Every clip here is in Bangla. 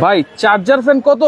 ভাই চার্জার ফ্যান কত?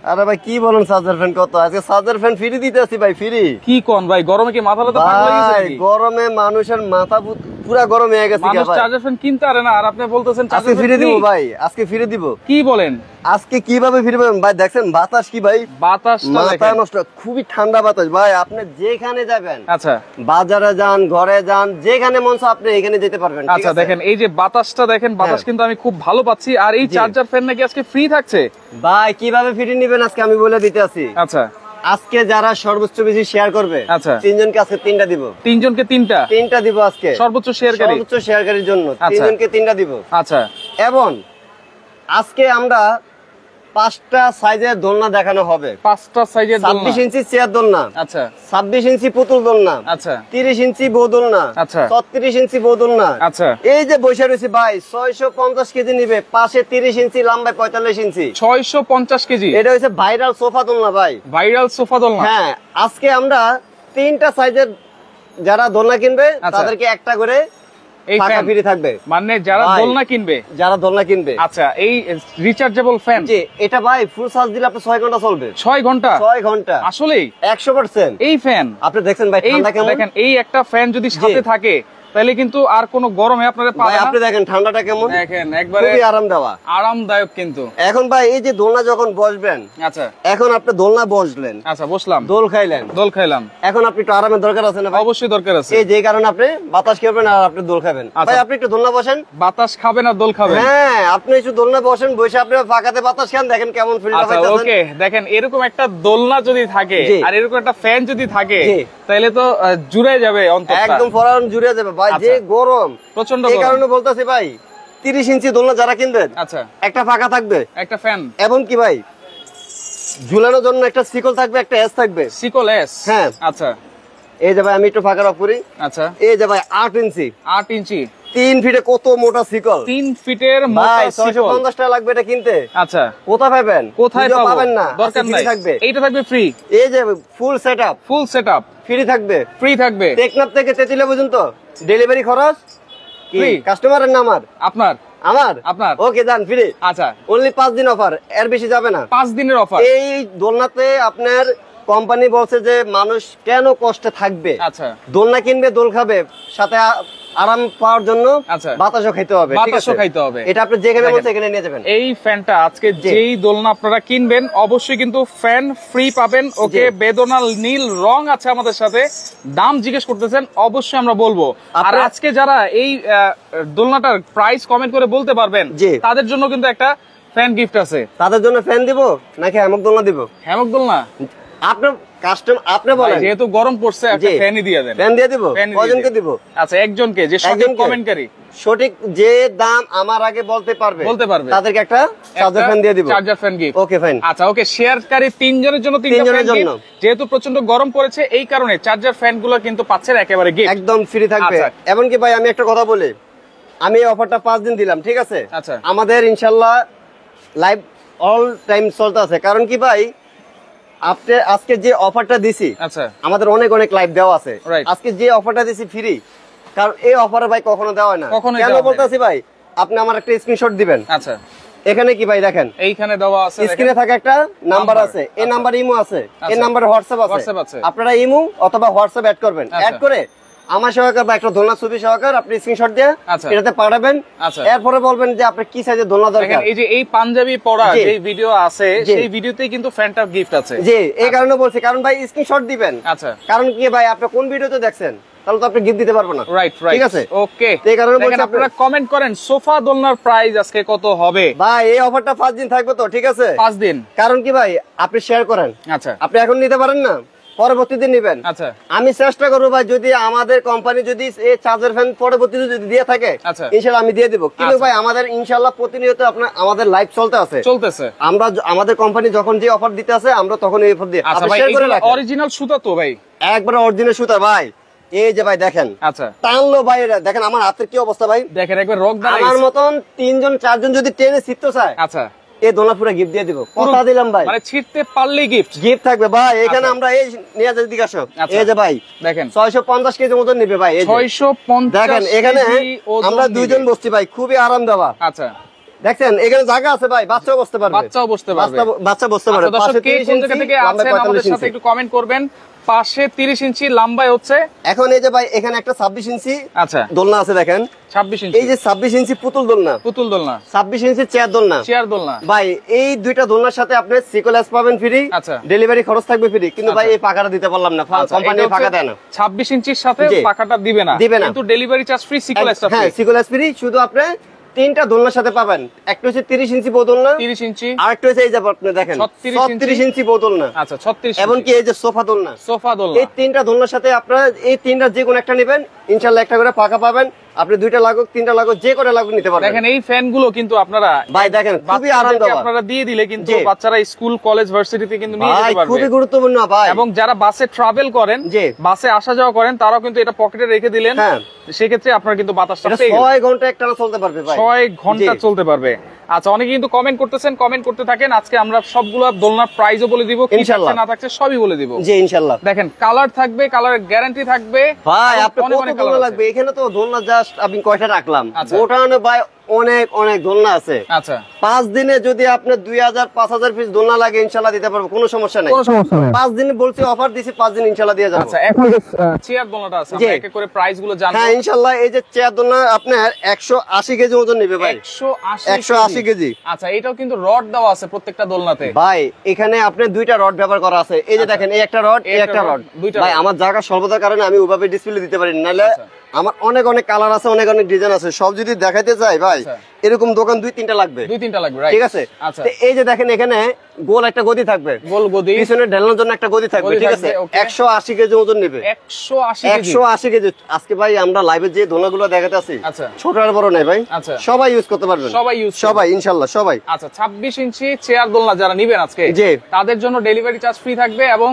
আরে ভাই কি বলেন চার্জার ফ্যান কত? আজকে চার্জার ফ্যান ফ্রি দিতেছি ভাই, ফ্রি। কি কোন ভাই, গরমে কি মাথা ব্যথা পাগল হয়ে গেছে নাকি? গরমে মানুষের মাথা পুরা গরম হয়ে গেছে মানুষ চার্জার ফ্যান কিনতে পারে না, আর আপনি বলতেছেন আজকে ফ্রি দিব ভাই, আজকে ফ্রি দিব। কি বলেন? আজকে কিভাবে ফ্রি পাবেন ভাই? দেখছেন বাতাস কি ভাই, বাতাসটা মাথা নষ্ট, খুবই ঠান্ডা বাতাস ভাই। আপনি যেখানে যাবেন, আচ্ছা বাজারে যান, ঘরে যান, যেখানে মন চায় আপনি এখানে যেতে পারবেন। আচ্ছা দেখেন এই যে বাতাসটা দেখেন, বাতাস কিন্তু আমি খুব ভালো পাচ্ছি। আর এই চার্জার ফ্যান নাকি আজকে ফ্রি থাকছে ভাই। কিভাবে ফ্রি নেবেন আজকে আমি বলে দিতে আছি। আচ্ছা আজকে যারা সর্বোচ্চ বেশি শেয়ার করবে, আচ্ছা তিনজনকে আজকে তিনটা দিব। তিনজনকে তিনটা দিব আজকে, সর্বোচ্চ শেয়ারকারীর জন্য তিনজনকে তিনটা দিব। আচ্ছা এবং আজকে আমরা 5টা সাইজের দোলনা দেখানো হবে। 5টা সাইজের দোলনা, 26 ইঞ্চি চেয়ার দোলনা, আচ্ছা 26 ইঞ্চি পুতুল দোলনা, আচ্ছা 30 ইঞ্চি বউ দোলনা, আচ্ছা 36 ইঞ্চি বউ দোলনা। আচ্ছা এই যে বৈশা রয়েছে ভাই, 650 কেজি নিবে, পাশে 30 ইঞ্চি, লম্বায় 45 ইঞ্চি, 650 কেজি। এটা হচ্ছে ভাইরাল সোফা দোলনা ভাই, ভাইরাল সোফা দোলনা। হ্যাঁ, আজকে আমরা 3টা সাইজের যারা দোলনা কিনবে তাদেরকে একটা করে এই ফ্যান ফ্রি থাকবে। মানে যারা দোলনা কিনবে, আচ্ছা এই রিচার্জেবল ফ্যান। জি, এটা ভাই ফুল চার্জ দিলে আপনি 6 ঘন্টা চলবে। 6 ঘন্টা? 6 ঘন্টা আসলেই 100%। এই ফ্যান আপনি দেখছেন ভাই, ঠান্ডা কেমন দেখেন। এই একটা ফ্যান যদি সাথে থাকে তাহলে কিন্তু আর কোনো গরমে আপনারা পাবেন না। আপনি দেখেন ঠান্ডাটা কেমন, দেখেন একবারে খুবই আরামদায়ক কিন্তু। এখন ভাই এই যে দোলনা যখন বসবেন, আচ্ছা এখন আপনি দোলনা বসলেন, আচ্ছা বসলাম, দোল খাইলাম, এখন আপনি একটু আরামের দরকার আছে না ভাই? অবশ্যই দরকার আছে। এই যে কারণে আপনি বাতাস খাবেন আর আপনি দোল খাবেন। ভাই আপনি একটু দোলনা বসেন, বাতাস খাবেন আর দোল খাবেন। হ্যাঁ, আপনি একটু দোলনা বসেন, বসে আপনি ফাঁকাতে বাতাস খান, দেখেন কেমন ফিল পাচ্ছেন। আচ্ছা ওকে, দেখেন এরকম একটা দোলনা যদি থাকে আর এরকম একটা ফ্যান যদি থাকে তাহলে তো জুড়ে যাবে অন্তরটা, একদম ফরান জুড়ে যাবে ভাই। যে গরম প্রচন্ড, এই কারণে বলতেছি ভাই 30 ইঞ্চি দোলনা যারা কিনবেন, আচ্ছা একটা ফাঁকা থাকবে, একটা ফ্যান, এবং কি ভাই ঝুলানোর জন্য একটা শিকল থাকবে, একটা এস থাকবে, শিকল এস। হ্যাঁ আচ্ছা, এই যে ভাই আমি একটু ফাঁকা রাখ করি। আচ্ছা এই যে ভাই 8 ইঞ্চি 3 ফিটে কত মোটা শিকল, 3 ফিটের মোটা শিকল। 650 টাকা লাগবে এটা কিনতে। আচ্ছা কোথায় পাবেন? কোথায় পাবেন না, দরকার নাই, থাকবে। এইটা থাকবে ফ্রি। এই যে ফুল সেটআপ ফ্রি থাকবে। টেকনাফ থেকে তেতুলিয়া পর্যন্ত ডেলিভারি খরচ ফ্রি। কাস্টমারের না আমার? ওকে যান ফ্রি। আচ্ছা অনলি 5 দিন অফার, এর বেশি যাবে না। 5 দিনের অফার। এই দোলনাতে আপনার কোম্পানি বলছে যে মানুষ কেন কষ্টে থাকবে, আচ্ছা দোলনা কিনবে, দোল খাবে, সাথে আরাম পাওয়ার জন্য বাতাসও খাইতে হবে, এটা আপনি যেখানে বলছেন সেখানে নিয়ে যাবেন। এই ফ্যানটা আজকে যেই দোলনা আপনারা কিনবেন অবশ্যই কিন্তু ফ্যান ফ্রি পাবেন। ওকে, বেদনা নীল রং আছে আমাদের সাথে, দাম জিজ্ঞেস করতেছেন, অবশ্যই আমরা বলবো। আর আজকে যারা এই দোলনাটার প্রাইস কমেন্ট করে বলতে পারবেন তাদের জন্য কিন্তু একটা ফ্যান গিফট আছে। তাদের জন্য ফ্যান দিব নাকি হ্যামক দোলনা দিব? হ্যামক দোলনা আপনি বলেন, যেহেতু গরম পড়ছে একটা ফ্যানই দিয়ে দেন। ফ্যান দিয়ে দিব? কয়জনকে দিব? আচ্ছা একজনকে, যে সঠিক কমেন্টকারী, সঠিক যে দাম আমার আগে বলতে পারবে তাদেরকে একটা চার্জার ফ্যান দিয়ে দিব। Charger fan gift. Okay fine. আচ্ছা ওকে, শেয়ারকারী 3 জনের জন্য 3টা ফ্যান গিফট। যেহেতু প্রচন্ড গরম পড়েছে এই কারণে চার্জার ফ্যান গুলো কিন্তু পাচ্ছেন একেবারে গিফট, একদম ফ্রি থাকবে। এমনকি ভাই আমি একটা কথা বলি, আমি এই অফারটা 5 দিন দিলাম, ঠিক আছে? আচ্ছা আমাদের ইনশাআল্লাহ লাইভ অল টাইম চলতে আছে। কারণ কি ভাই, আপনি আজকে যে অফারটা দিছি, আচ্ছা আমাদের অনেক লাইভ দেওয়া আছে। আজকে যে অফারটা দিছি ফ্রি, কারণ এই অফারে ভাই কখনো দেওয়া হয় না। কেন বলতেছি ভাই, আপনি আমার একটা স্ক্রিনশট দিবেন। আচ্ছা এখানে কি ভাই দেখেন, এইখানে দেওয়া আছে, স্ক্রিনে থাকে একটা নাম্বার আছে, এই নাম্বার ইমো আছে, এই নাম্বারে হোয়াটসঅ্যাপ আছে। আপনারা ইমো অথবা হোয়াটসঅ্যাপ অ্যাড করবেন, অ্যাড করে আমার সহকার বা একটা দোলনা ছবি সহকার আপনি স্ক্রিনশট দিয়ে এটাতে পাঠাবেন। এরপরে বলবেন যে আপনি কি সাইজের দোলনা দরকার। এই যে এই পাঞ্জাবি পরা যে ভিডিও আছে সেই ভিডিওতেই কিন্তু ফ্যানটা গিফট আছে। জি, এই কারণে বলছি, কারণ ভাই স্ক্রিনশট দিবেন। আচ্ছা, কারণ কি ভাই আপনি কোন ভিডিওতে দেখছেন তাহলে তো আপনি গিফট দিতে পারবেন না। রাইট, ঠিক আছে, ওকে। এই কারণে বলছি আপনারা কমেন্ট করেন সোফা দোলনার প্রাইস আজকে কত হবে। ভাই এই অফারটা 5 দিন থাকবে তো, ঠিক আছে? 5 দিন। কারণ কি ভাই আপনি শেয়ার করেন। আচ্ছা, আপনি এখন নিতে পারেন না, পরবর্তী দিন নেবেন। আচ্ছা, আমি চেষ্টা করবো ভাই, যদি আমাদের কোম্পানি যদি এই চার্জার ফ্যান পরবর্তীতে যদি দিয়ে থাকে ইনশাআল্লাহ আমি দিয়ে দিব। কিন্তু ভাই আমাদের ইনশাআল্লাহ প্রতিনিয়ত আপনার আমাদের লাইভ চলতেছে। আমরা আমাদের কোম্পানি যখন যে অফার দিতে আছে আমরা তখন এই অফার দিই। আপনি শেয়ার করে রাখেন। অরিজিনাল সুতা তো ভাই, একবারে অরিজিনাল সুতা ভাই। এই যে ভাই দেখেন, আচ্ছা টানলো ভাই, দেখেন আমার হাতের কি অবস্থা ভাই, দেখেন একবার রক দাঁড়ায়। আমার মতন 3 জন 4 জন যদি টেনে ছিটতে চায়, আচ্ছা এই দোলনা পুরো গিফট দিয়ে দিব, কথা দিলাম ভাই। মানে ছিটতে পারলেই গিফট থাকবে ভাই। এখানে আমরা এই নিয়ে যাই, দিকে আসো। এই যে ভাই দেখেন 650 কেজি মতন নিবে ভাই। এই 650 দেখেন, এখানে আমরা 2 জন বসছি ভাই, খুবই আরাম দেওয়া। আচ্ছা দেখেন এখানে জায়গা আছে ভাই, বাচ্চাও বসতে পারবে, বাচ্চা বসতে পারবে। দর্শক কে কোন জায়গা থেকে আছেন আমাদের সাথে একটু কমেন্ট করবেন। পাশে 30 ইঞ্চি লম্বায় হচ্ছে। এখন এই যে ভাই এখানে একটা 26 ইঞ্চি আচ্ছা দোলনা আছে, দেখেন 26 ইঞ্চি, এই যে 26 ইঞ্চি পুতুল দোলনা, 26 ইঞ্চি চেয়ার দোলনা ভাই। এই দুইটা দোলনার সাথে আপনি সিকোলাস পাবেন ফ্রি, আচ্ছা ডেলিভারি খরচ থাকবে ফ্রি, কিন্তু ভাই এই পাকাটা দিতে পারলাম না, কোম্পানি পাকা দেয় না। 26 ইঞ্চির সাথে পাকাটা দিবে না, কিন্তু ডেলিভারি চার্জ ফ্রি, সিকোলাস ফ্রি। হ্যাঁ সিকোলাস ফ্রি, শুধু আপনি তিনটা দোলনার সাথে পাবেন। একটা হচ্ছে 30 ইঞ্চি বোতলনা, 30 ইঞ্চি, আর একটা হচ্ছে এই যে আপনি দেখেন 36 ইঞ্চি বোতলনা, আচ্ছা 36, এবং কি এই যে সোফা দোলনা, এই তিনটা দোলনার সাথে আপনারা এই তিনটা যে কোনো একটা নেবেন, ইনশাআল্লাহ একটা করে পাকা পাবেন। আপনি দুইটা লাগুক তিনটা লাগুক যে করে লাগুক নিতে পারবেন। দেখেন এই ফ্যান গুলো কিন্তু আপনারা ভাই দেখেন খুবই আরামদায়ক, আপনারা দিয়ে দিলে কিন্তু বাচ্চারা স্কুল কলেজ ভার্সিটিতে কিন্তু নিয়ে যেতে পারবে, খুবই গুরুত্বপূর্ণ ভাই। এবং যারা বাসে ট্রাভেল করেন, বাসে আসা যাওয়া করেন, তারাও কিন্তু এটা পকেটে রেখে দিলেন, সেক্ষেত্রে আপনারা কিন্তু বাতাসটা পেয়ে গেলেন। 6 ঘন্টা একটানা চলতে পারবে ভাই, 6 ঘন্টা চলতে পারবে। আচ্ছা অনেকে কিন্তু কমেন্ট করতেছেন, কমেন্ট করতে থাকেন। আজকে আমরা সবগুলো দোলনার প্রাইসও বলে দিব, কি থাকছে না থাকছে সবই বলে দিব। জি ইনশাআল্লাহ। দেখেন কালার থাকবে, কালারের গ্যারান্টি থাকবে ভাই। আপনি কত দোলনা লাগবে? এখানে তো দোলনা জাস্ট আমি কয়টা রাখলাম, ওটানো ভাই অনেক অনেক দোলনা আছে। আচ্ছা 5 দিনে যদি আপনার 2000 5000 পিস দোলনা লাগে ইনশাআল্লাহ দিতে পারবো, কোনো সমস্যা নাই, 5 দিনে বলছি অফার দিছি, 5 দিন ইনশাআল্লাহ দিয়ে যাব। আচ্ছা এখন চেয়ার দোলনাটা আছে, আমরা এক এক করে প্রাইস গুলো জানবো। হ্যাঁ ইনশাআল্লাহ। এই যে চেয়ার দোলনা আপনার 180 কেজি ওজন নেবে ভাই, 180 কেজি। আচ্ছা এটাও কিন্তু রড দেওয়া আছে প্রত্যেকটা দোলনাতে ভাই। এখানে আপনি দুইটা রড ব্যবহার করা আছে, এই যে দেখেন এই একটা রড, এই একটা রড ভাই। আমার জায়গা স্বল্পতার কারণে আমি ওভাবে ডিসপ্লে দিতে পারি না, নাহলে আমার অনেক অনেক কালার আছে, অনেক অনেক ডিজাইন আছে, সব যদি দেখাইতে চাই ভাই এরকম দোকান 2-3টা লাগবে, ঠিক আছে। এই যে দেখেন এখানে গোল একটা গদি থাকবে, গোল গদি, পিছনে ঢালানোর জন্য একটা গদি থাকবে, ঠিক আছে। 180 কেজি ওজন নেবে, 180 কেজি। আজকে ভাই আমরা লাইভে যে দোলনাগুলো দেখাতে আছি, ছোট আর বড় নাই ভাই, সবাই ইউজ করতে পারবেন, সবাই ইনশাআল্লাহ সবাই। আচ্ছা 26 ইঞ্চি চেয়ার দোলনা যারা নেবেন আজকে, তাদের জন্য ডেলিভারি চার্জ ফ্রি থাকবে, এবং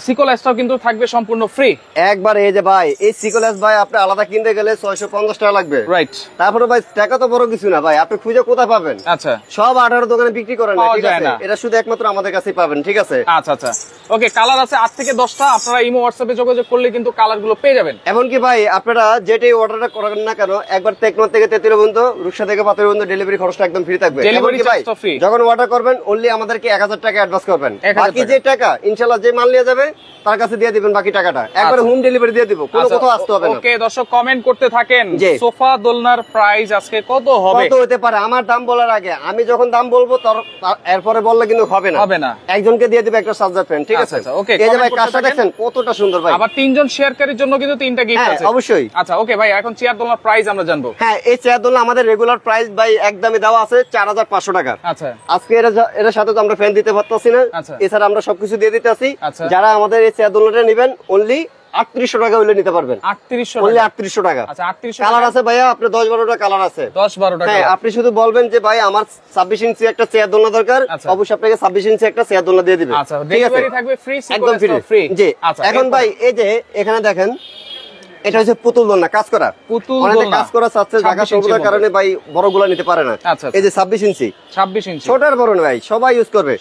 সিকোলাসটাও কিন্তু থাকবে সম্পূর্ণ ফ্রি একবার। এই যে ভাই এই সিকোলাস ভাই আপনি আলাদা কিনতে গেলে 650 টাকা লাগবে, রাইট। তারপরে ভাই টাকা তো বড় কিছু না ভাই, আপনি খুঁজে কোথায় পাবেন? আচ্ছা সব 18 দোকানে বিক্রি করেন না, ঠিক আছে, এটা শুধু একমাত্র আমাদের কাছেই পাবেন, ঠিক আছে। আচ্ছা আচ্ছা ওকে। কালার আছে 8 থেকে 10টা, আপনারা ইমো হোয়াটসঅ্যাপে যোগাযোগ করলে কিন্তু কালার গুলো পেয়ে যাবেন। এমনকি ভাই আপনারা যেটাই অর্ডারটা করেন না কেন, একবার টেকনোর থেকে তেতুলিয়া পর্যন্ত, রূপসা থেকে পাতুরিয়া পর্যন্ত ডেলিভারি খরচটা একদম ফ্রি থাকবে। ডেলিভারি চার্জটা ফ্রি। যখন অর্ডার করবেন অনলি আমাদেরকে 1000 টাকা অ্যাডভান্স করবেন, বাকি যে টাকা ইনশাআল্লাহ যে মাল নিয়ে যাবে তার কাছে দিয়ে দিবেন, বাকি টাকাটা একবার হোম ডেলিভারি দিয়ে দিব, কোনো কোথাও আসতে হবে না। ওকে দর্শক কমেন্ট করতে থাকেন, সোফা দোলনার প্রাইস আজকে কত হবে? কত হতে পারে আমার দাম বলার আগে, আমি যখন দাম বলবো এরপরে বললে কিন্তু হবে না, একজনকে দিয়ে দিবে একটা সাবজেক্ট ফ্যান, ঠিক আছে। ওকে এই যে ভাই কাজটা দেখেন কতটা সুন্দর ভাই, আবার 3 জন শেয়ারকারীর জন্য কিন্তু 3টা গিফট আছে, অবশ্যই। আচ্ছা ওকে ভাই, এখন চেয়ার দোলনার প্রাইস আমরা জানবো। হ্যাঁ এই চেয়ার দোলনা আমাদের রেগুলার প্রাইস ভাই একদমই দেওয়া আছে 4500 টাকা। আচ্ছা আজকে এর সাথে তো আমরা ফ্যান দিতে পারতাছি না, এছাড়া আমরা সবকিছু দিয়ে দিতেছি। যারা আমাদের এই চেয়ার দোলনাটা নেবেন অনলি 3800 টাকা হইলে নিতে পারবেন, 3800 টাকা। আচ্ছা 3800 কালার আছে ভাইয়া, আপনার 10-12টা কালার আছে, 10-12টা। হ্যাঁ আপনি শুধু বলবেন যে ভাই আমার 26 ইঞ্চি একটা চেয়ার দোলনা দরকার, অবশ্যই আপনাকে 26 ইঞ্চি একটা চেয়ার দোলনা দিয়ে দিবে। আচ্ছা ডেলিভারি থাকবে ফ্রি, একদম ফ্রি। জি এখন ভাই এই যে এখানে দেখেন এটা হচ্ছে পুতুল দোলনা, কাজ করা, অনেকে কাজ করা চাচ্ছে, জায়গা স্বল্পতার কারণে ভাই বড়গুলা নিতে পারে না। এই যে 26 ইঞ্চি ছোট আর বড় না ভাই, সবাই ইউজ করবে,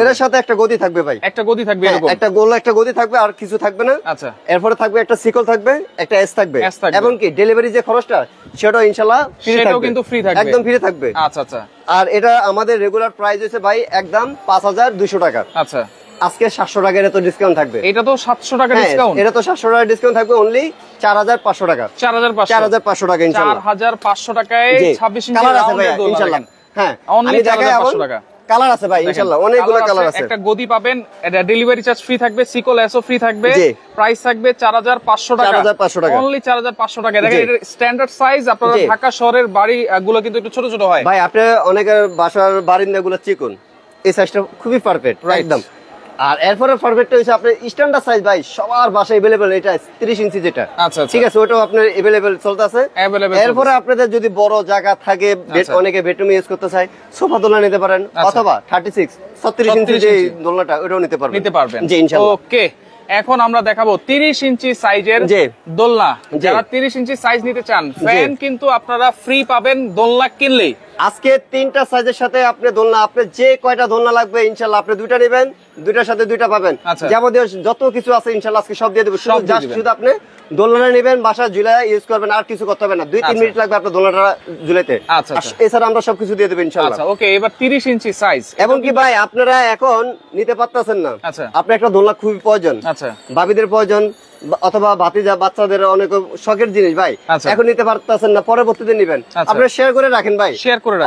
এর সাথে একটা গদি থাকবে ভাই, একটা গদি থাকবে, এরকম একটা গোল একটা গদি থাকবে, আর কিছু থাকবে না। আচ্ছা এরপরে থাকবে একটা সিকল থাকবে, একটা এস থাকবে, এবং কি ডেলিভারি যে খরচটা সেটাও ইনশাআল্লাহ ফ্রি থাকবে, একদম ফ্রি থাকবে। আচ্ছা আচ্ছা। আর এটা আমাদের রেগুলার প্রাইস হচ্ছে ভাই একদম 5200 টাকা। আচ্ছা আজকে 700 টাকার এত ডিসকাউন্ট থাকবে, এটা তো 700 টাকা ডিসকাউন্ট, এটা তো 700 টাকা ডিসকাউন্ট থাকবে, অনলি 4500 টাকা, 4500 টাকা ইনশাআল্লাহ, 4500 টাকায় 26 ইঞ্চি কালার আছে ভাই ইনশাআল্লাহ। হ্যাঁ অনলি 4500 টাকা কালার আছে ভাই ইনশাআল্লাহ, অনেকগুলো কালার আছে। একটা গদি পাবেন, এটা ডেলিভারি চার্জ ফ্রি থাকবে, সিকল এসও ফ্রি থাকবে, প্রাইস থাকবে 4500 টাকা, 4500 টাকা, অনলি 4500 টাকা। দেখেন এটা স্ট্যান্ডার্ড সাইজ, আপনারা ঢাকা শহরের বাড়ি গুলো কিন্তু একটু ছোট ছোট হয় ভাই, আপনি অনেকের বাসার বারিন্দাগুলো চিকন, এই সাইজটা খুবই পারফেক্ট একদম। আর এরপরে পারফেক্ট হইছে আপনার স্ট্যান্ডার্ড সাইজ ভাই, সবার বাসায় अवेलेबल, এটা 30 ইঞ্চি যেটা, আচ্ছা ঠিক আছে, ওটাও আপনার अवेलेबल চলতেছে। এরপরে আপনাদের যদি বড় জায়গা থাকে, অনেকে বেডরুম ইউজ করতে চায়, সোফা দোলনা নিতে পারেন, অথবা 36 ইঞ্চি যে দোলনাটা ওটাও নিতে পারবেন জি ইনশাআল্লাহ। ওকে এখন আমরা দেখাবো 30 ইঞ্চি সাইজের দোলনা। যারা 30 ইঞ্চি সাইজ নিতে চান, ফ্যান কিন্তু আপনারা ফ্রি পাবেন দোলনা কিনলেই। আজকে 3টা সাইজের সাথে আপনি দোলনা, আপনি যে কয়টা দোলনা লাগবে ইনশাআল্লাহ আপনি 2টা নেবেন, 2টার সাথে 2টা পাবেন। যাবতীয় যত কিছু আছে ইনশাআল্লাহ আজকে সব দিয়ে দেব। শুধু আপনি দোলনা নেবেন, বাসা ঝুলায় ইউজ করবেন, আর কিছু করতে হবে না। 2-3 মিনিট লাগবে আপনার দোলনাটা ঝুলাইতে। এছাড়া আমরা সবকিছু দিয়ে দেব ইনশাআল্লাহ। আচ্ছা ওকে, এবার 30 ইঞ্চি সাইজ। এবং কি ভাই আপনারা এখন নিতে পারতেছেন না, আপনি একটা দোলনা খুবই প্রয়োজন, ভাবিদের প্রয়োজন অথবা ভাতিজা বাচ্চাদের অনেক শখের জিনিস ভাই, এখন নিতে পারতেছেন না, পরবর্তীতে নেবেন। আপনারা শেয়ার করে রাখেন ভাই,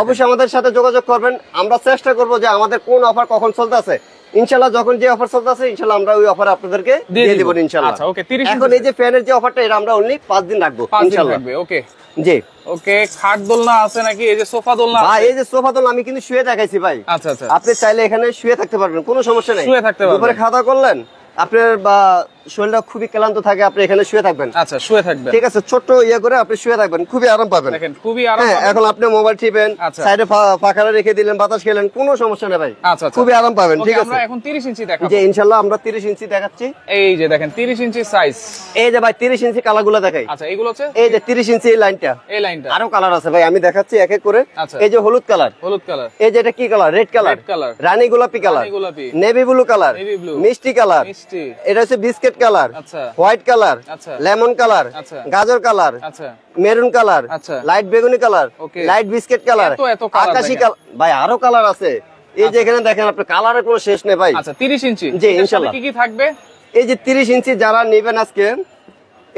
অবশ্যই আমাদের সাথে যোগাযোগ করবেন। আমরা চেষ্টা করব যে আমাদের কোন অফার কখন চলতেছে, ইনশাআল্লাহ যখন যে অফার চলতেছে ইনশাআল্লাহ আমরা ওই অফার আপনাদেরকে দিয়ে দেব ইনশাআল্লাহ। আচ্ছা ওকে, 30 এখন এই যে ফ্যানের যে অফারটা এটা আমরা অনলি 5 দিন রাখবো ইনশাআল্লাহ। ওকে জি ওকে, খাট দোলনা আছে নাকি? এই যে সোফা দোলনা ভাই, এই যে সোফা দোলনা আমি কিন্তু শুয়ে দেখাইছি ভাই। আচ্ছা আচ্ছা, আপনি চাইলে এখানে শুয়ে থাকতে পারবেন, কোনো সমস্যা নেই। শুয়ে থাকতে পারবেন, দুপুরে খাওয়া করলেন, আপনার বা শরীরটা খুবই ক্লান্ত থাকে, আপনি এখানে শুয়ে থাকবেন। আচ্ছা শুয়ে থাকবেন, ঠিক আছে, ছোট ইয়ে করে আপনি শুয়ে থাকবেন, খুবই আরাম পাবেন। দেখেন খুবই আরাম। হ্যাঁ, এখন আপনি মোবাইল টিপেন, সাইডে ফাঁকা রেখে দিলেন, বাতাস খেলেন, কোনো সমস্যা নেই ভাই। আচ্ছা খুবই আরাম পাবেন। ঠিক আছে, আমরা এখন 30 ইঞ্চি দেখাবো। জি ইনশাআল্লাহ আমরা 30 ইঞ্চি দেখাচ্ছি। এই যে দেখেন 30 ইঞ্চি সাইজ। এই যে ভাই 30 ইঞ্চি কালারগুলো দেখাই। আচ্ছা এগুলো হচ্ছে এই যে 30 ইঞ্চি এই লাইনটা, এই লাইনটা আরো কালার আছে ভাই, আমি দেখাচ্ছি এক এক করে। এই যে হলুদ কালার, হলুদ কালার। এই যে এটা কি কালার? রেড কালার, রানী গোলাপি কালার, নেভি ব্লু কালার, মিষ্টি কালার, এটা হচ্ছে biscuit colour, white colour, lemon colour, গাজর কালার, মেরুন কালার, লাইট বেগুনি কালার, লাইট বিস্কিট কালার, আকাশি কালার, ভাই আরো কালার আছে। এই যে এখানে দেখেন আপনি, কালারের কোনো শেষ নেই ভাই। আচ্ছা 30 ইঞ্চি, জি ইনশাআল্লাহ। কি কি থাকবে? এই যে 30 ইঞ্চি যারা নেবেন আজকে,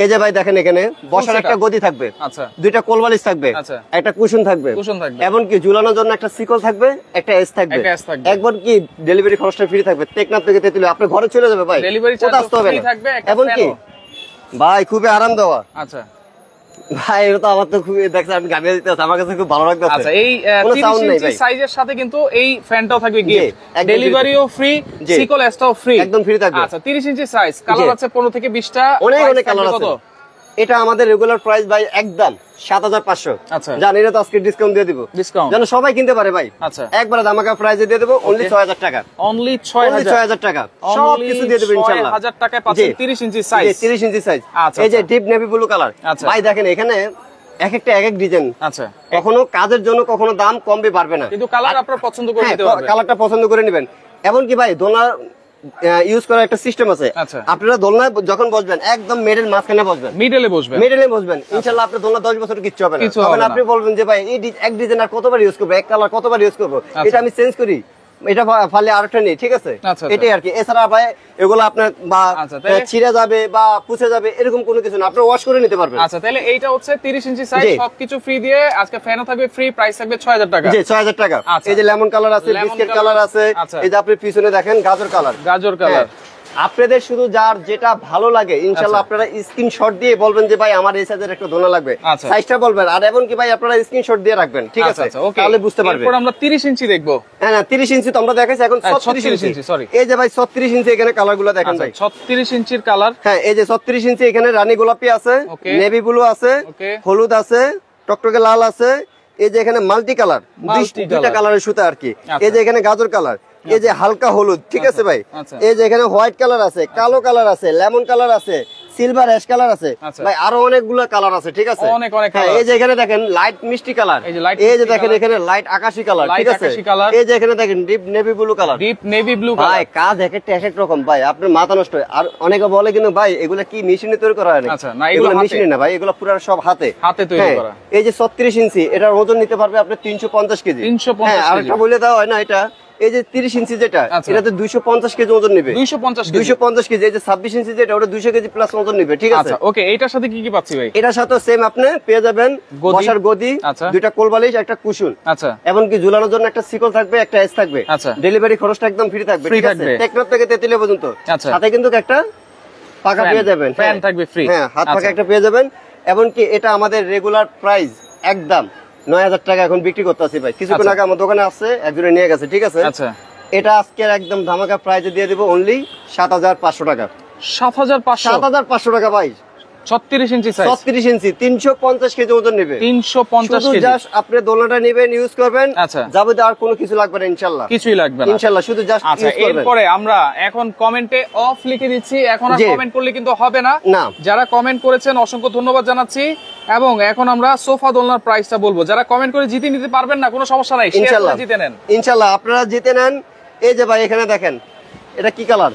এই যে ভাই দেখেন এখানে বসার একটা গদি থাকবে, আচ্ছা 2টা কোলবালিশ থাকবে, একটা কুশন থাকবে, এবং কি ঝুলানোর জন্য একটা শিকল থাকবে, একটা এস থাকবে, একবার কি ডেলিভারি খরচটা ফ্রি থাকবে। টেকনাফ থেকে তেতুলিয়া আপনি ঘরে চলে যাবে ভাই, ডেলিভারি চার্জ ফ্রি থাকবে। এবং কি ভাই খুবই আরাম দেওয়া। আচ্ছা ভাই এটা তো আমার তো খুবই দেখছেন, আমি গাড়ি দিতে আমার কাছে খুব ভালো লাগছে। আচ্ছা এই 30 ইঞ্চি সাইজের সাথে কিন্তু এই ফ্যানটাও থাকবে গিফট, ডেলিভারিও ফ্রি, সিকল এসটাও ফ্রি, একদম ফ্রি থাকবে। আচ্ছা 30 ইঞ্চি সাইজ, কালার আছে 15 থেকে 20টা, অনেক কালার আছে। এটা আমাদের রেগুলার প্রাইস ভাই একদম 7500। আচ্ছা জানি না তো আজকে ডিসকাউন্ট দিয়ে দিব, ডিসকাউন্ট যেন সবাই কিনতে পারে ভাই। আচ্ছা একবারে ধামাকা প্রাইসে দিয়ে দেব, অনলি 6000 টাকা, অনলি 6000 টাকা, সব কিছু দিয়ে দেব ইনশাআল্লাহ। 6000 টাকায় পাচ্ছেন 30 ইঞ্চি সাইজ, 30 ইঞ্চি সাইজ। এই যে ডিপ নেভি ব্লু কালার, ভাই দেখেন এখানে এক একটা এক এক ডিজাইন। আচ্ছা কখনো কাজের জন্য কখনো দাম কমবে বাড়বে না, কিন্তু কালার আপনারা পছন্দ করে নিতে পারবেন, কালারটা পছন্দ করে নেবেন। এমন কি ভাই দোলনা ইউজ করার একটা সিস্টেম আছে, আপনারা দোলনায় যখন বসবেন একদম মিডল মাঝখানে বসবেন, মিডলে বসবেন ইনশাআল্লাহ আপনার দোলনা 10 বছর কিচ্ছু হবে না। তখন আপনি বলবেন যে ভাই এই এক ডিজাইন আর কতবার ইউজ করব, এক কালার কতবার ইউজ করব, এটা আমি চেঞ্জ করি, এটা ফালে আরেকটা নেই। ঠিক আছে, এটাই আর কি। এছাড়া ভাই এগুলো আপনার বা ছিঁড়ে যাবে বা পুছে যাবে এরকম কোনো কিছু না, আপনি ওয়াশ করে নিতে পারবেন। আচ্ছা তাহলে এইটা হচ্ছে 30 ইঞ্চি সাইজ, সবকিছু ফ্রি দিয়ে আজকে ফ্যানও থাকবে ফ্রি, প্রাইস থাকবে 6000 টাকা। জি 6000 টাকা। এই যে লেমন কালার আছে, বিস্কিট কালার আছে, এই যে আপনি পিছনে দেখেন গাজর কালার, আপনাদের শুধু যার যেটা ভালো লাগে ইনশাআল্লাহ আপনারা স্ক্রিনশট দিয়ে বলবেন যে ভাই আমার এই সাইজের একটা দোলনা লাগবে, সাইজটা বলবেন, আর এমন কি ভাই আপনারা স্ক্রিনশট দিয়ে রাখবেন। ঠিক আছে, তাহলে বুঝতে পারবেন। এরপর আমরা 30 ইঞ্চি দেখবো। হ্যাঁ না 30 ইঞ্চি তো আমরা দেখাইছি, এখন 36 ইঞ্চি। সরি এই যে ভাই 36 ইঞ্চি, এখানে কালারগুলো দেখেন ভাই, 36 ইঞ্চির কালার। হ্যাঁ এই যে 36 ইঞ্চি, এখানে রানী গোলাপি আছে, নেভি ব্লু আছে, হলুদ আছে, টকটকে লাল আছে, এই যে এখানে মাল্টি কালার, দুইটা কালারের সুতা আর কি, এই যে এখানে গাজর কালার, এই যে হালকা হলুদ। ঠিক আছে ভাই, এই যে এখানে হোয়াইট কালার আছে, কালো কালার আছে, লেমন কালার আছে, সিলভার অ্যাশ কালার আছে ভাই, আরো অনেকগুলো কালার আছে। ঠিক আছে, এই যে এখানে দেখেন লাইট মিষ্টি কালার, এই যে দেখেন এখানে লাইট আকাশি কালার। ঠিক আছে, এই যে এখানে দেখেন deep navy blue colour, deep navy blue colour. ভাই কাজ এক এক রকম ভাই, আপনার মাথা নষ্ট হয়। আর অনেকে বলে কিন্তু ভাই এগুলা কি মেশিনে তৈরি করা হয় না? আচ্ছা না, এগুলো মেশিনে না ভাই, এগুলো পুরো সব হাতে তৈরি করা। এই যে 36 ইঞ্চি, এটার ওজন নিতে পারবে আপনি 350 কেজি। 350 আর একটা বলে দেওয়া হয় না, এটা এই যে 30 ইঞ্চি যেটা, এটাতে 250 কেজি ওজন নেবে, 250 কেজি। এই যে 26 ইঞ্চি যেটা, ওটা 200 কেজি প্লাস ওজন নেবে। ঠিক আছে, ওকে। এটার সাথে কি কি পাচ্ছি ভাই? এটার সাথে সেম আপনি পেয়ে যাবেন বসার গদি, দুইটা কোলবালিশ, একটা কুশন, আচ্ছা, এবং কি ঝুলানোর জন্য একটা শিকল থাকবে, একটা এস থাকবে। ডেলিভারি খরচটা একদম ফ্রি থাকবে। ঠিক আছে, টেকনাফ থেকে তেতুলিয়া পর্যন্ত। সাথে কিন্তু একটা পাকা পেয়ে যাবেন, ফ্যান থাকবে ফ্রি। হ্যাঁ হাত পাকা একটা পেয়ে যাবেন। এবং কি এটা আমাদের রেগুলার প্রাইস একদম 9000 টাকা এখন বিক্রি করতেছি ভাই। কিছুক্ষণ আগে আমার দোকানে আসছে, একজনে নিয়ে গেছে। ঠিক আছে, এটা আজকে একদম ধামাকা প্রাইসে দিয়ে দিব, অনলি 7500 টাকা। 7500 টাকা ভাই, 36 ইঞ্চি সাইজ, 36 ইঞ্চি, 350 কেজি ওজন নেবে, 350 কেজি। জাস্ট আপনি দোলনাটা নেবেন, ইউজ করবেন, যাবে আর কোনো কিছু লাগবে না ইনশাআল্লাহ, কিছুই লাগবে না ইনশাআল্লাহ, শুধু জাস্ট ইউজ করবেন। এরপরে আমরা এখন কমেন্টে অফ লিখে দিচ্ছি, এখন আর কমেন্ট করলে কিন্তু হবে না। যারা কমেন্ট করেছেন অসংখ্য ধন্যবাদ জানাচ্ছি। এবং এখন আমরা সোফা দোলনার প্রাইসটা বলবো। যারা কমেন্ট করে জিতে নিতে পারবেন না, কোনো সমস্যা নাই, ইনশাআল্লাহ জিতে নেন। ইনশাআল্লাহ আপনারা জিতে নেন। এই যে ভাই এখানে দেখেন, এটা কি কালার?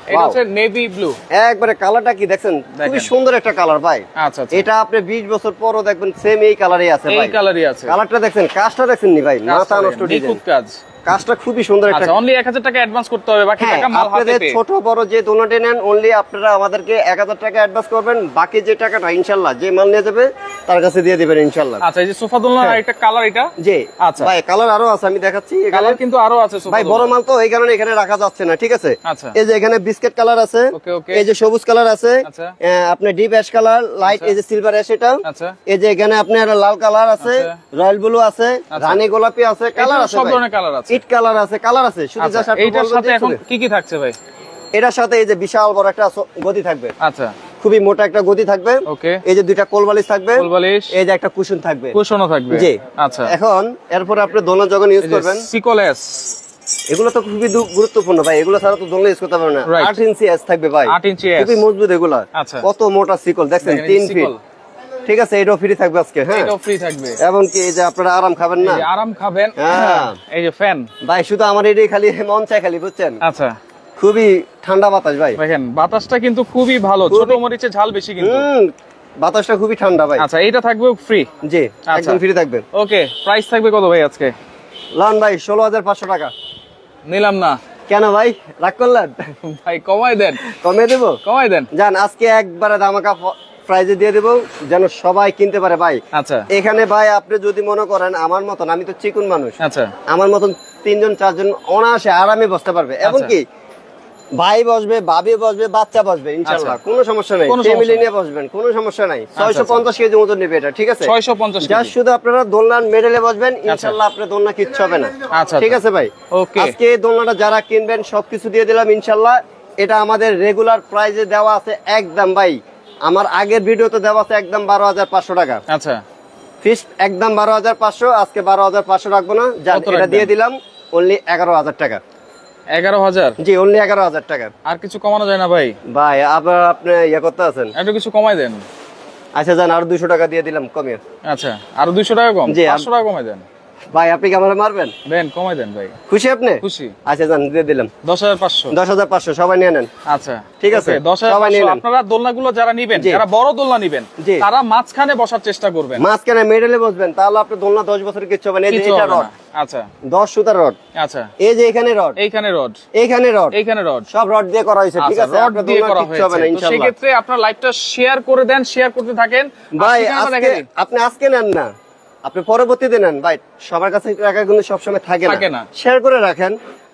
এটা হচ্ছে নেভি ব্লু। একবারে কালারটা কি দেখছেন, খুবই সুন্দর একটা কালার ভাই। আচ্ছা আচ্ছা, এটা আপনি 20 বছর পরও দেখবেন সেম এই কালারই আছে ভাই। এই কালারই আছে। কালারটা দেখছেন, কাজটা দেখছেন নি ভাই, মাথা নষ্ট ডিজাইন কাজ। কাজটা খুবই সুন্দর একটা। আচ্ছা, অনলি 1000 টাকা অ্যাডভান্স করতে হবে, বাকি টাকা মাল হাতে পেয়ে। ছোট বড় যে দোনোটা নেন, অনলি আপনারা আমাদেরকে 1000 টাকা অ্যাডভান্স করবেন, বাকি যে টাকাটা ইনশাআল্লাহ যে মাল নিয়ে যাবে তার কাছে দিয়ে দিবেন ইনশাআল্লাহ। আচ্ছা, এই যে সোফা দোলনার আরেকটা কালার এটা। জি আচ্ছা ভাই, কালার আরো আছে, আমি দেখাচ্ছি। কালার কিন্তু আরো আছে সোফা ভাই, বড় মাল তো এই কারণে এখানে রাখা যাচ্ছে না, ঠিক আছে। আচ্ছা, এই যে এখানে বিস্কিট কালার আছে, ওকে ওকে, এই যে সবুজ কালার আছে, আচ্ছা আপনার ডিপ অ্যাশ কালার, লাইট এই যে সিলভার অ্যাশ এটা। আচ্ছা, এই যে এখানে আপনার লাল কালার আছে, রয়্যাল ব্লু আছে, রানী গোলাপি আছে, কালার আছে, সব ধরনের কালার আছে, ইট কালার আছে, কালার আছে। শুধু যা শার্ট এইটার সাথে এখন কি কি থাকছে ভাই? এটার সাথে এই যে বিশাল বড় একটা গদি থাকবে। আচ্ছা, খুবই মোটা একটা গদি থাকবে। ওকে, এই যে দুইটা কোলবালিশ থাকবে, কোলবালিশ, এই যে একটা কুশন থাকবে, কুশনও থাকবে। জি আচ্ছা, এখন এরপর আপনি দোলনা যখন ইউজ করবেন, সিকোলেস, এগুলো তো খুবই গুরুত্বপূর্ণ ভাই, এগুলো ছাড়া তো দোলনা ইউজ করতে পারবেন না। 8 ইঞ্চি এস থাকবে ভাই, 8 ইঞ্চি এস, খুবই মজবুত এগুলা। আচ্ছা, কত মোটা সিকল দেখছেন, 3 ফিট, ঠিক আছে। এটাও ফ্রি থাকবে আজকে। হ্যাঁ, এটাও ফ্রি থাকবে। এবং কি এই যে আপনারা আরাম খাবেন না, আরাম খাবেন। এই যে ফ্যান ভাই, শুধু আমার এটাই খালি মন চাই খালি, বুঝছেন। আচ্ছা, খুবই ঠান্ডা বাতাস ভাই, দেখেন বাতাসটা কিন্তু খুবই ভালো, ছোট মরিচে ঝাল বেশি কিন্তু। বাতাসটা খুবই ঠান্ডা ভাই। আচ্ছা, এটা থাকবে ফ্রি? জি, একদম ফ্রি থাকবে। ওকে, প্রাইস থাকবে কত ভাই আজকে? লন ভাই 16500 টাকা। নিলাম না। কেন ভাই, রাগ করলেন? ভাই কমাই দেন। কমে দেব? কমাই দেন। জান, আজকে একবারে ধামাকা প্রাইজে দিয়ে দেবো, যেন সবাই কিনতে পারে ভাই। আচ্ছা, এখানে ভাই আপনি যদি মনে করেন আমার মতন, আমি তো চিকুন মানুষ, আচ্ছা, আমার মতন 3 জন 4 জন অনায়াসে আরামে বসতে পারবে। এমনকি ভাই বসবে, ভাবি বসবে, বাচ্চা বসবে, ইনশাআল্লাহ কোনো সমস্যা নাই। ফ্যামিলি নিয়ে বসবেন, কোনো সমস্যা নাই। 650 কেজি মতন নেবে এটা, ঠিক আছে। 650 কেজি। জাস্ট শুধু আপনারা দোলনার মেডেলে বসবেন, ইনশাআল্লাহ আপনার দোলনা কিচ্ছু হবে না। আচ্ছা, ঠিক আছে ভাই। ওকে, আজকে এই দোলনাটা যারা কিনবেন সবকিছু দিয়ে দিলাম ইনশাআল্লাহ। এটা আমাদের রেগুলার প্রাইসে দেওয়া আছে একদম ভাই, আমার আগের ভিডিওতে দেওয়া আছে একদম 12500 টাকা। আচ্ছা, ফিক্সড একদম 12500। আজকে 12500 রাখবো না, জান এটা দিয়ে দিলাম অনলি 11000 টাকা। 11000? জি, অনলি 11000 টাকা। আর কিছু কমানো যায় না ভাই? ভাই আবার আপনি ইয়ে করতে আছেন, একটু কিছু কমাই দেন। আচ্ছা জান, আর 200 টাকা দিয়ে দিলাম কমিয়ে। আচ্ছা, আর 200 টাকা কম? জি, 500 টাকা কমাই দেন ভাই। আপনি কি আমার মারবেন? দেন, কমাই দেন ভাই। খুশি আপনি? খুশি। আচ্ছা জান, দিয়ে দিলাম 10500। 10500 সবাই নিয়ে নেন। আচ্ছা, ঠিক আছে, সবাই নিয়ে নেন। আপনারা দোলনাগুলো যারা নেবেন, যারা বড় দোলনা নেবেন, তারা মাঝখানে বসার চেষ্টা করবেন, মাঝখানে মেডেলে বসবেন, তাহলে আপনার দোলনা 10 বছরের কিচ্ছু হবে না। এই যে এটা রড, আচ্ছা 10 সুতার রড। আচ্ছা, এই যে এখানে রড, এইখানে রড, এইখানে রড, এইখানে রড, সব রড দিয়ে করা হয়েছে, ঠিক আছে। রড দিয়ে করা হয়েছে। হবে না ইনশাআল্লাহ। সেই ক্ষেত্রে আপনারা লাইভটা শেয়ার করে দেন, শেয়ার করতে থাকেন ভাই। আপনি আজকে নেন না, আপনি পরবর্তীতে নেন ভাই। সবার কাছে টাকা কিন্তু সবসময় থাকে না, শেয়ার করে রাখেন।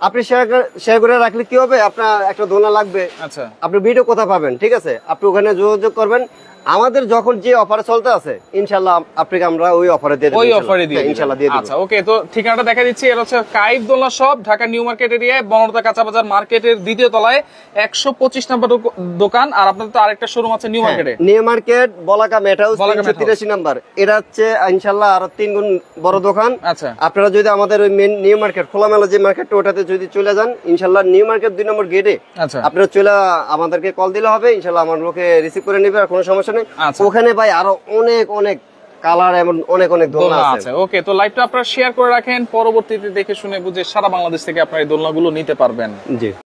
আপনি শেয়ার করে রাখলে কি হবে, আপনার একটা দোলনা লাগবে, আচ্ছা, আপনি ভিডিও কোথা পাবেন, ঠিক আছে। আপনি ওখানে যোগাযোগ করবেন। আমাদের যখন যে অফারে চলতে আছে ইনশাআল্লাহ আপনাকে আমরা ওই অফারে দিয়ে দেব, ওই অফারে দিয়ে ইনশাআল্লাহ দিয়ে দেব। আচ্ছা, ওকে, তো ঠিকানাটা দেখা দিচ্ছি। এটা হচ্ছে কাইফ দোলনা শপ, ঢাকা নিউ মার্কেট এরিয়ায়, বনলতা কাঁচা বাজার মার্কেটের দ্বিতীয় তলায় 125 নম্বর দোকান। আর আপনাদের তো আরেকটা শোরুম আছে নিউ মার্কেটে, নিউ মার্কেট বলাকা মেট হাউস 383 নাম্বার। এটা হচ্ছে ইনশাআল্লাহ আরো 3 গুণ বড় দোকান। আচ্ছা, আপনারা যদি আমাদের ওই মেন নিউ মার্কেট খোলামেলা যে মার্কেট, ওটাতে যদি চলে যান ইনশাআল্লাহ নিউ মার্কেট 2 নম্বর গেটে, আচ্ছা, আপনারা চলে আমাদেরকে কল দিলে হবে, ইনশাআল্লাহ আমার লোকে রিসিভ করে নেবে, আর কোনো সমস্যা নেই। ওখানে ভাই আরো অনেক অনেক কালার এবং অনেক অনেক দোলনা আছে। ওকে, তো লাইভটা আপনারা শেয়ার করে রাখেন, পরবর্তীতে দেখে শুনে বুঝে সারা বাংলাদেশ থেকে আপনারা এই দোলনাগুলো নিতে পারবেন। জি।